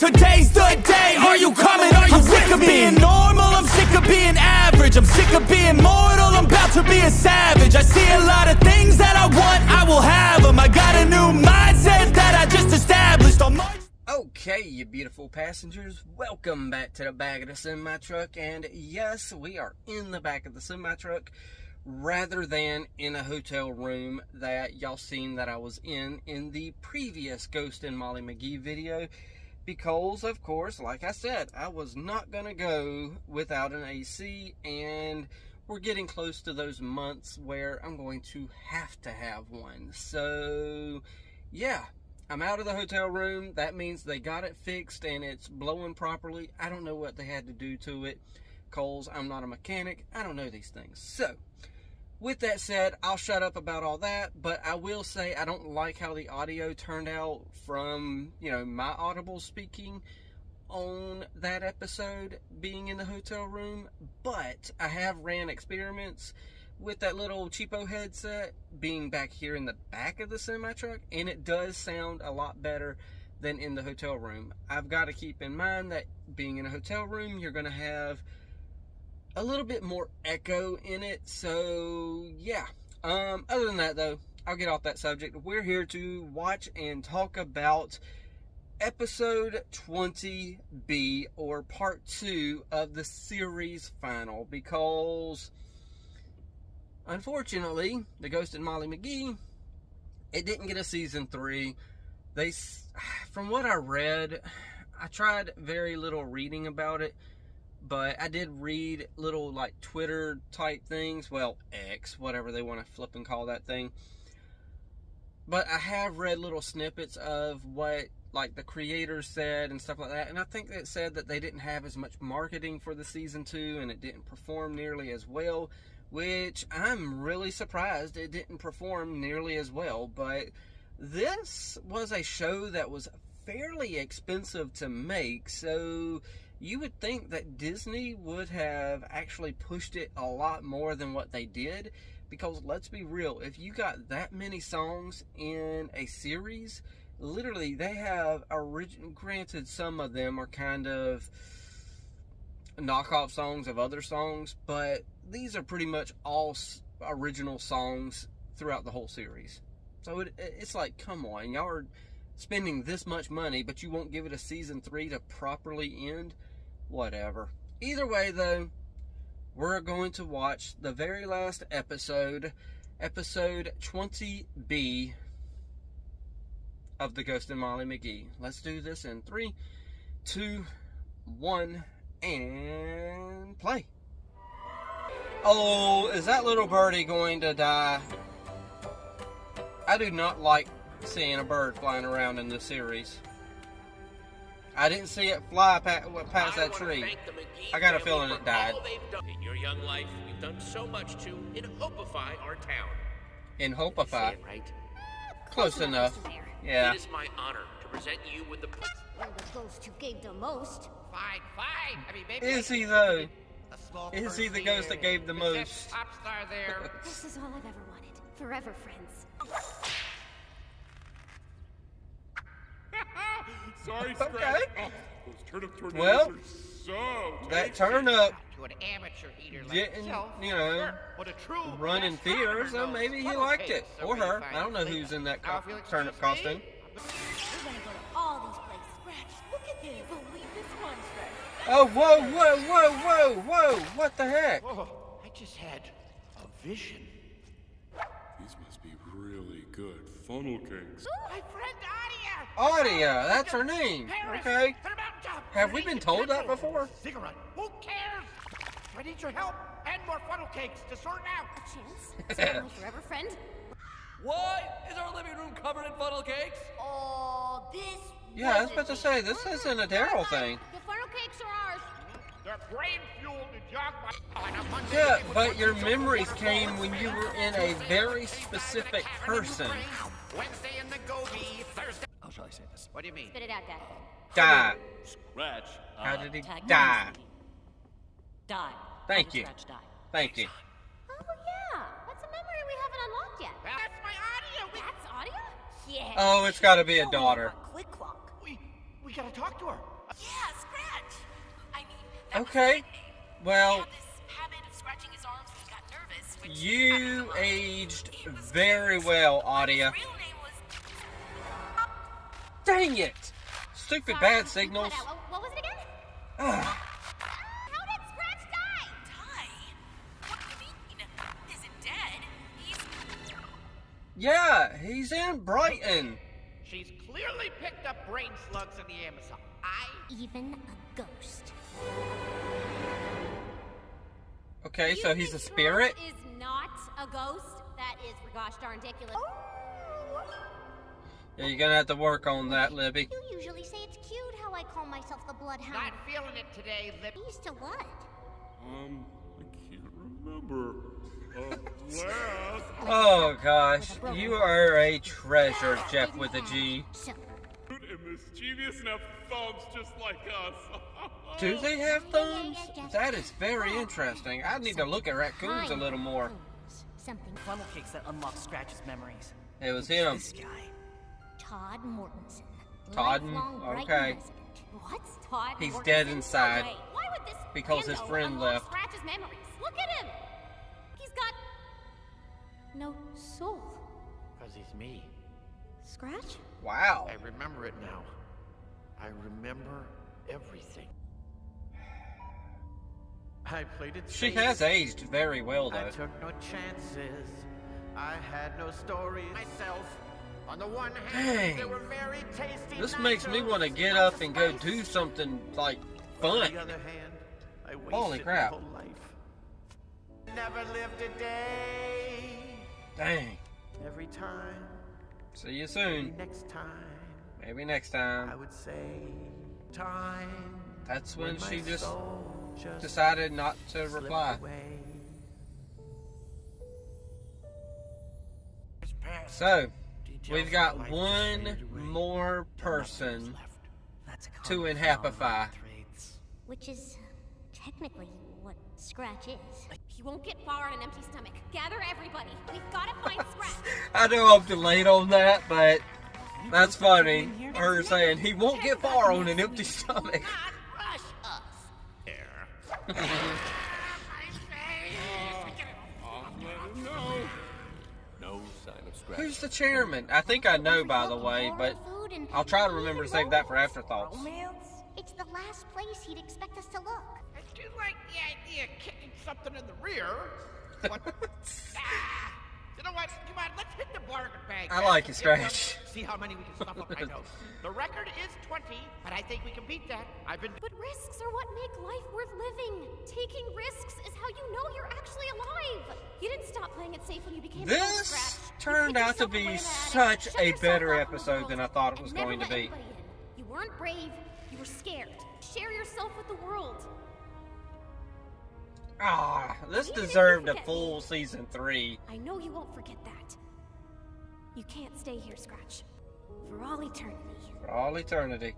Today's the day, are you coming, are you I'm sick of being normal, I'm sick of being average, I'm sick of being mortal, I'm about to be a savage. I see a lot of things that I want, I will have them. I got a new mindset that I just established on my... Okay, you beautiful passengers, welcome back to the back of the semi-truck, and yes, we are in the back of the semi-truck rather than in a hotel room that y'all seen that I was in the previous Ghost and Molly McGee video, because of course, like I said, I was not gonna go without an AC, and we're getting close to those months where I'm going to have one. So yeah, I'm out of the hotel room. That means they got it fixed and it's blowing properly. I don't know what they had to do to it, because I'm not a mechanic. I don't know these things. So with that said, I'll shut up about all that, but I will say I don't like how the audio turned out from, you know, my audible speaking on that episode being in the hotel room, but I have ran experiments with that little cheapo headset being back here in the back of the semi-truck, and it does sound a lot better than in the hotel room. I've got to keep in mind that being in a hotel room, you're going to have a little bit more echo in it, so yeah. Other than that though, I'll get off that subject. We're here to watch and talk about episode 20B, or part 2 of the series final, because unfortunately, the Ghost and Molly McGee, it didn't get a season 3. They, from what I read, I tried very little reading about it, but I did read little like Twitter type things, well, X, whatever they want to flip and call that thing. But I have read little snippets of what like the creators said and stuff like that, and I think it said that they didn't have as much marketing for the season 2 and it didn't perform nearly as well, which I'm really surprised it didn't perform nearly as well. But this was a show that was fairly expensive to make, so you would think that Disney would have actually pushed it a lot more than what they did, because let's be real, if you got that many songs in a series, literally they have granted some of them are kind of knockoff songs of other songs, but these are pretty much all original songs throughout the whole series. So it's like, come on, y'all are spending this much money, but you won't give it a season 3 to properly end? Whatever. Either way though, we're going to watch the very last episode, episode 20B of the Ghost and Molly McGee. Let's do this in 3, 2, 1, and play. Oh, is that little birdie going to die? I do not like seeing a bird flying around in this series. I didn't see it fly past that tree. I got a feeling it died. In your young life, you've done so much to enhopify our town. Enhopify? Right? Close enough. Yeah. It is my honor to present you with the... You're the ghost who gave the most. Fine. I mean, maybe... Is he though? Is he the ghost that gave the most? Pop star there. This is all I've ever wanted. Forever, friends. Sorry, Okay. Scratch. Oh, those turnip tornadoes Well, are so that tasty. turnip To an amateur eater like getting, yourself. you know, What a true running fear, so maybe he liked it. Or her. I don't know who's in that turnip costume. We're gonna go to all these places. Scratch, look at this. Believe this one, Scratch. Oh, whoa. What the heck? Oh, I just had a vision. These must be really good funnel cakes. My friend Adia! Audia, that's her name. Okay. Put 'em out, John. Have we been told that before? Cigarette. Who cares? I need your help and more funnel cakes to sort out. A chance? Is it my forever friend? Why is our living room covered in funnel cakes? Oh, this. Yeah, I was about to say, this isn't a Daryl thing. The funnel cakes are ours. They're brain fuel to jog my... Yeah, but your memories came when you were in a very specific person. Wednesday in the Gobi, Thursday... How shall I say this? What do you mean? Spit it out, Dad. Die. Scratch. How did he Tag die? Die. Thank How did you. Scratch die? Thank you. Oh, yeah. That's a memory we haven't unlocked yet. That's my audio. That's audio? Yeah. Oh, it's got to be a daughter. Click clock. We We gotta talk to her. Yeah, Scratch. I mean, that was Okay. his nickname. He Well, had this habit of scratching his arms when he got nervous. Which, you I mean, aged he was very cute, well, but his Audia. real name was... Dang it! Stupid Sorry, bad you signals. cut out. What was it again? Ugh. How did Scratch die? Die? What do you mean? Isn't dead. He's... Yeah, he's in Brighton. She's clearly picked up brain slugs in the Amazon. Even a ghost. Okay, so he's a spirit? Is not a ghost. That is gosh darn ridiculous. Yeah, you're gonna have to work on that, Libby. You usually say it's cute how I call myself the Bloodhound. Not feeling it today, Lip. Used to what? I can't remember. Last. Oh gosh, you are a treasure, Jeff with a G. So, And mischievous enough thumbs just like us. Do they have thumbs? That is very interesting. I need to look at raccoons a little more. something. Funnel cakes that unlock Scratch's memories. It was him. This guy. Todd Mortensen. Todd, Lifelong Brighton okay. resident. What's Todd He's Mortensen? dead inside. No way. Why would this Because his rando friend unlock left. Scratch's memories? Look at him. He's got no soul. Because he's me. Scratch? Wow. I remember it now. I remember everything. I played it She safe. has aged very well, I though. took no chances. I had no stories myself. On the one hand, Dang. they were very tasty. This makes me nachos, want to get lots up of and go spice. do something, like, On fun. the other hand, I wasted Holy crap. my whole life. Never lived a day. Dang. Every time, See you maybe soon. next time, Maybe next I time. would say time. That's when my she just soul just decided not to slipped reply. away. So, we've got one more person That's a to common inhappify. phenomenon with traits. Which is technically what Scratch is. He won't get far on an empty stomach. Gather everybody. We've got to find Scratch. I know I'm delayed on that, but that's funny. Her saying he won't get far on an empty stomach. Not rush us. There. No sign of Scratch. Who's the chairman? I think I know, by the way, but I'll try to remember to save that for afterthoughts. It's the last place he'd expect us to look. I do like the idea of kicking something in the rear. But, you know what? Come on, let's hit the bargain bag. I like it, Scratch. See how many we can stuff up my nose. The record is 20, but I think we can beat that. I've been... But risks are what make life worth living. Taking risks is how you know you're actually alive. You didn't stop playing it safe when you became a ghost, This Scratch. You turned picked out to yourself away be in the attic, such shut a yourself better off from the episode world, than I thought it and was never going to let be. anybody in. You weren't brave. You were scared. Share yourself with the world. Ah, this Even if you deserved a forget full me. season 3. I know you won't forget that. You can't stay here, Scratch. For all eternity. For all eternity.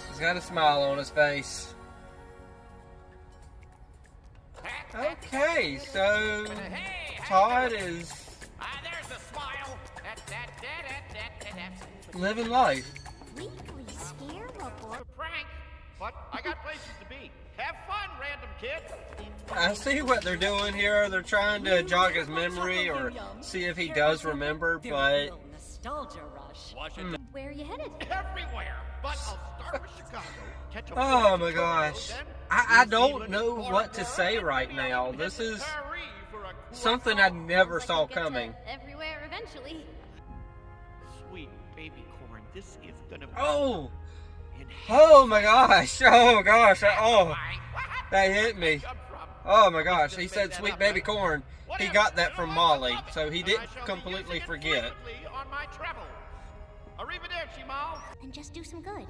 He's got a smile on his face. Okay, so Todd is there's the smile. living life. Weekly scare report. A prank, but I got places to be. Have fun, random kid. I see what they're doing here. They're trying to jog his memory or see if he does remember, but Nostalgia rush. Where are you headed? Everywhere. But I'll start with Chicago. Catch a oh flight my to gosh. Toronto, then I New don't Zealand, know what to Bora say Bora, right and now. hit This the is Paris for a something I never saw We'll get to coming. everywhere eventually. Sweet baby corn. This is gonna be Oh! in Oh my gosh! Oh gosh! Oh! That hit me. Oh my gosh! He said sweet baby corn. He got that from Molly, so he didn't completely forget. On my travel. Arrivederci, Mal. And just do some good.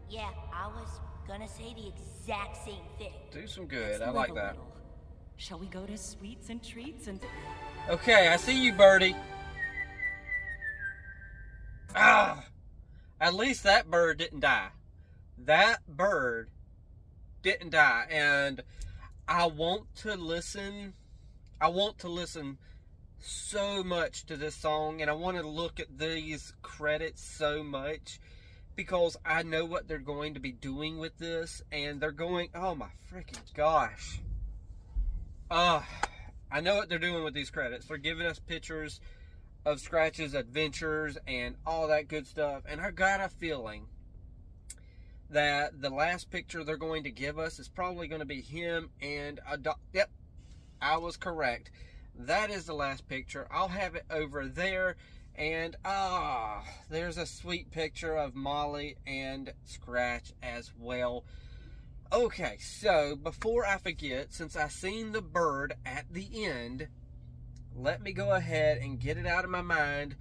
Yeah, I was gonna say the exact same thing. Do some good. I like that. Shall we go to sweets and treats and... Okay, I see you, Birdie. Ah! At least that bird didn't die. That bird didn't die, and I want to listen so much to this song, and I want to look at these credits so much because I know what they're going to be doing with this, and they're going, oh my freaking gosh. I know what they're doing with these credits. They're giving us pictures of Scratch's adventures and all that good stuff, and I got a feeling that the last picture they're going to give us is probably going to be him and a dog. Yep, I was correct. That is the last picture. I'll have it over there. And, there's a sweet picture of Molly and Scratch as well. Okay, so before I forget, since I seen the bird at the end, let me go ahead and get it out of my mind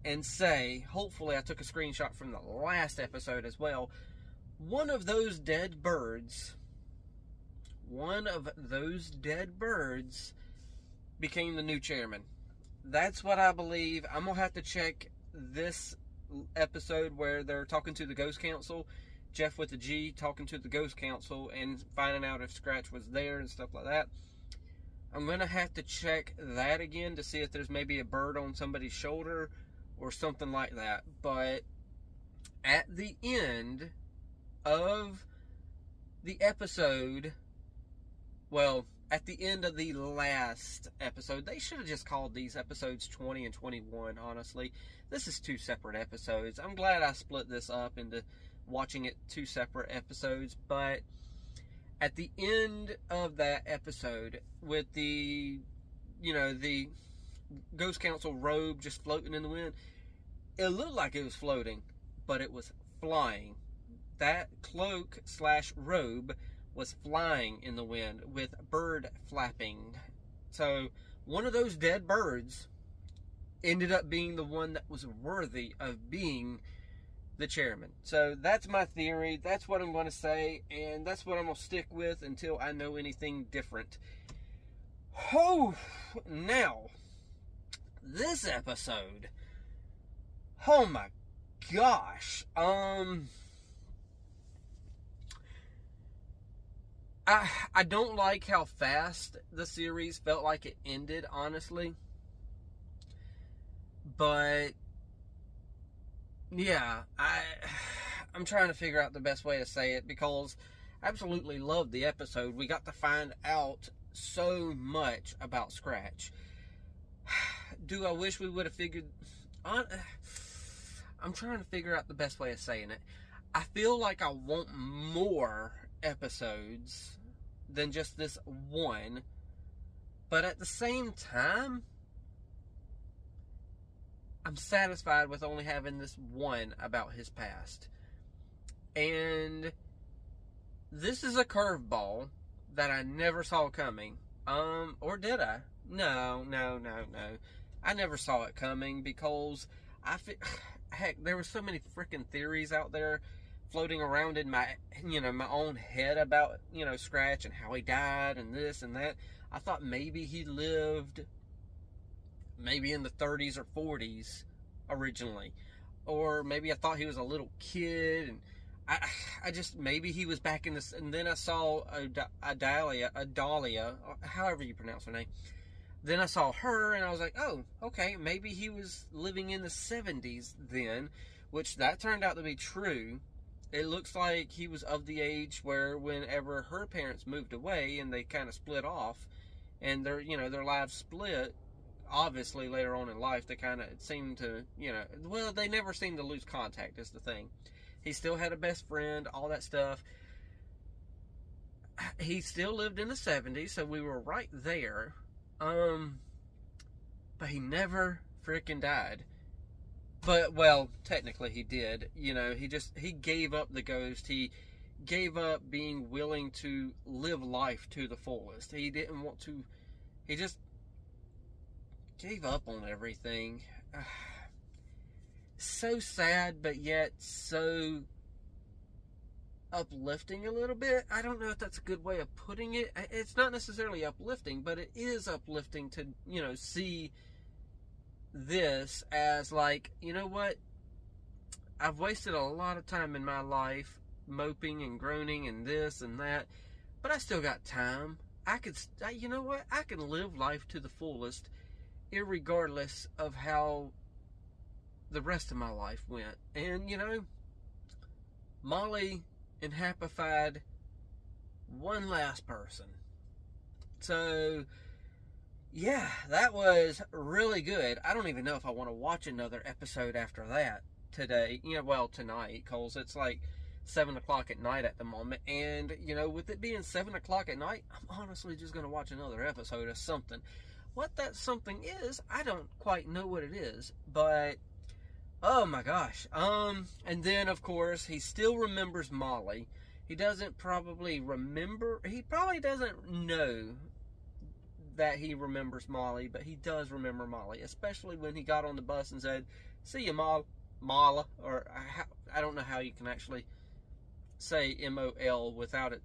and say, hopefully I took a screenshot from the last episode as well. One of those dead birds became the new chairman. That's what I believe. I'm going to have to check this episode where they're talking to the Ghost Council. Jeff with the G talking to the Ghost Council and finding out if Scratch was there and stuff like that. I'm going to have to check that again to see if there's maybe a bird on somebody's shoulder or something like that. But at the end of the episode, well, at the end of the last episode, they should have just called these episodes 20 and 21, honestly. This is 2 separate episodes. I'm glad I split this up into watching it 2 separate episodes, but at the end of that episode, with the, the Ghost Council robe just floating in the wind, it looked like it was floating, but it was flying. That cloak / robe was flying in the wind with bird flapping. So one of those dead birds ended up being the one that was worthy of being the chairman. So that's my theory. That's what I'm going to say, and that's what I'm going to stick with until I know anything different. Oh, now this episode, oh my gosh, I don't like how fast the series felt like it ended, honestly. But yeah, I'm trying to figure out the best way to say it, because I absolutely loved the episode. We got to find out so much about Scratch. Do I wish we would have figured on? I'm trying to figure out the best way of saying it. I feel like I want more episodes than just this one, but at the same time, I'm satisfied with only having this one about his past. And this is a curveball that I never saw coming. Or did I? No. I never saw it coming, because heck, there were so many freaking theories out there floating around in my own head about, Scratch and how he died and this and that. I thought maybe he lived maybe in the 30s or 40s originally, or maybe I thought he was a little kid, and I just, maybe he was back in this. And then I saw Adalia, however you pronounce her name. Then I saw her, and I was like, oh, okay, maybe he was living in the 70s then, which that turned out to be true. It looks like he was of the age where whenever her parents moved away and they kind of split off, and their lives split, obviously later on in life they kind of seemed to, well, they never seemed to lose contact is the thing. He still had a best friend, all that stuff. He still lived in the 70s, so we were right there. But he never freaking died. But, well, technically he did. He gave up the ghost. He gave up being willing to live life to the fullest. He didn't want to. He just gave up on everything. So sad, but yet so uplifting a little bit. I don't know if that's a good way of putting it. It's not necessarily uplifting, but it is uplifting to, see this as like, you know what, I've wasted a lot of time in my life moping and groaning and this and that, but I still got time. I can live life to the fullest irregardless of how the rest of my life went. And, Molly and Happified one last person. So, yeah, that was really good. I don't even know if I want to watch another episode after that today. Tonight, because it's like 7 o'clock at night at the moment. And, with it being 7 o'clock at night, I'm honestly just going to watch another episode of something. What that something is, I don't quite know what it is. But, oh my gosh. And then, of course, he still remembers Molly. He probably doesn't know that he remembers Molly, but he does remember Molly, especially when he got on the bus and said, "See you, Mala," or I don't know how you can actually say M-O-L without it,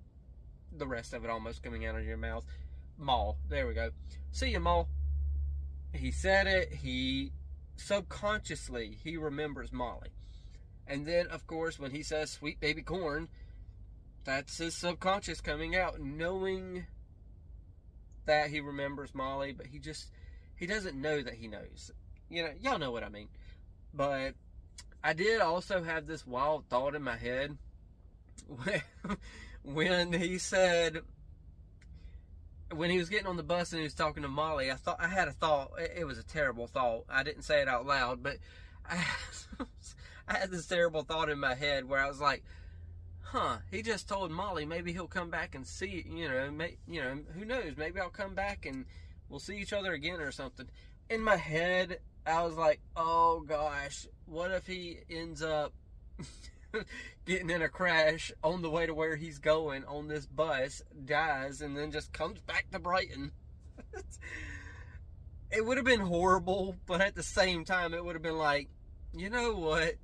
the rest of it almost coming out of your mouth. Maul, there we go. "See you, Maul." He said it. Subconsciously, he remembers Molly. And then, of course, when he says "sweet baby corn," that's his subconscious coming out, knowing that he remembers Molly, but he doesn't know that he knows. Y'all know what I mean. But I did also have this wild thought in my head when he said, when he was getting on the bus and he was talking to Molly, I had a thought. It was a terrible thought. I didn't say it out loud, but I had this terrible thought in my head where I was like, he just told Molly maybe he'll come back and see, who knows, maybe I'll come back and we'll see each other again or something. In my head, I was like, oh gosh, what if he ends up getting in a crash on the way to where he's going on this bus, dies, and then just comes back to Brighton? It would have been horrible, but at the same time, it would have been like, you know what?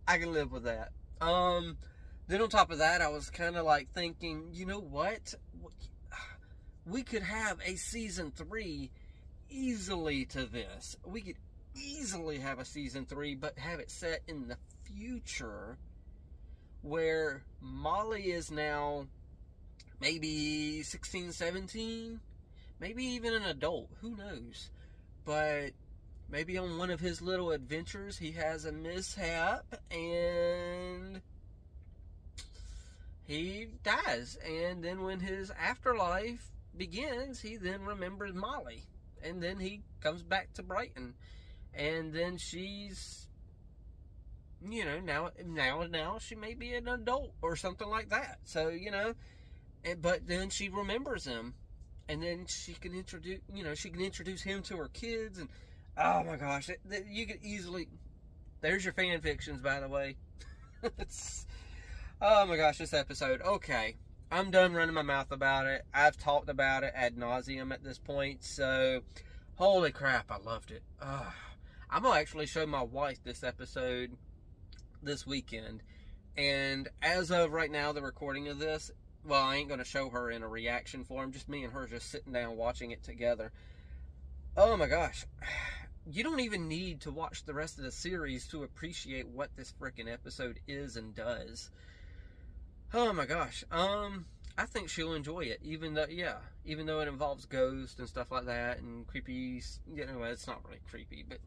I can live with that. Then on top of that, I was kind of like thinking, you know what? We could have a season 3 easily to this. We could easily have a season 3, but have it set in the future where Molly is now maybe 16, 17, maybe even an adult. Who knows? But maybe on one of his little adventures, he has a mishap and he dies. And then when his afterlife begins, he then remembers Molly. And then he comes back to Brighton. And then she's, now she may be an adult or something like that. So, but then she remembers him. And then she can introduce him to her kids. And, oh my gosh, you could easily, there's your fan fictions, by the way. Oh my gosh, this episode. Okay, I'm done running my mouth about it. I've talked about it ad nauseum at this point. So, holy crap, I loved it. I'm going to actually show my wife this episode this weekend. And as of right now, the recording of this, well, I ain't going to show her in a reaction form. Just me and her just sitting down watching it together. Oh my gosh. You don't even need to watch the rest of the series to appreciate what this freaking episode is and does. Oh my gosh. I think she'll enjoy it, even though it involves ghosts and stuff like that and creepy, it's not really creepy, but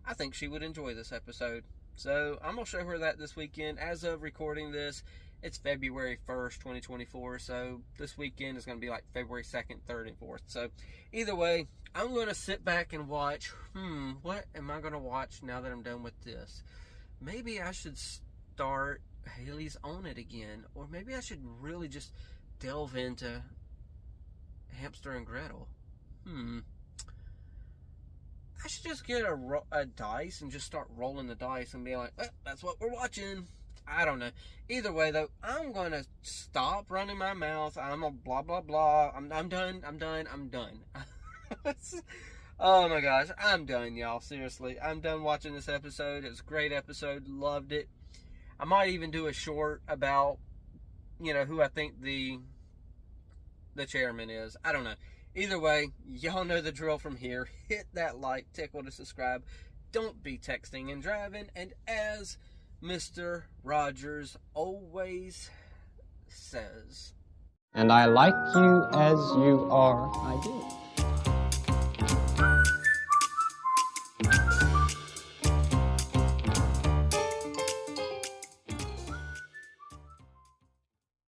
I think she would enjoy this episode. So I'm going to show her that this weekend. As of recording this, it's February 1st, 2024, so this weekend is going to be like February 2nd, 3rd, and 4th. So either way, I'm going to sit back and watch, what am I going to watch now that I'm done with this? Maybe I should start Haley's On It again, or maybe I should really just delve into Hamster and Gretel. I should just get a dice and just start rolling the dice and be like, that's what we're watching. I don't know. Either way, though, I'm going to stop running my mouth. I'm a blah, blah, blah. I'm done. Oh, my gosh. I'm done, y'all. Seriously. I'm done watching this episode. It was a great episode. Loved it. I might even do a short about, who I think the chairman is. I don't know. Either way, y'all know the drill from here. Hit that like, tickle to subscribe. Don't be texting and driving. And as Mr. Rogers always says, and I like you as you are, I do.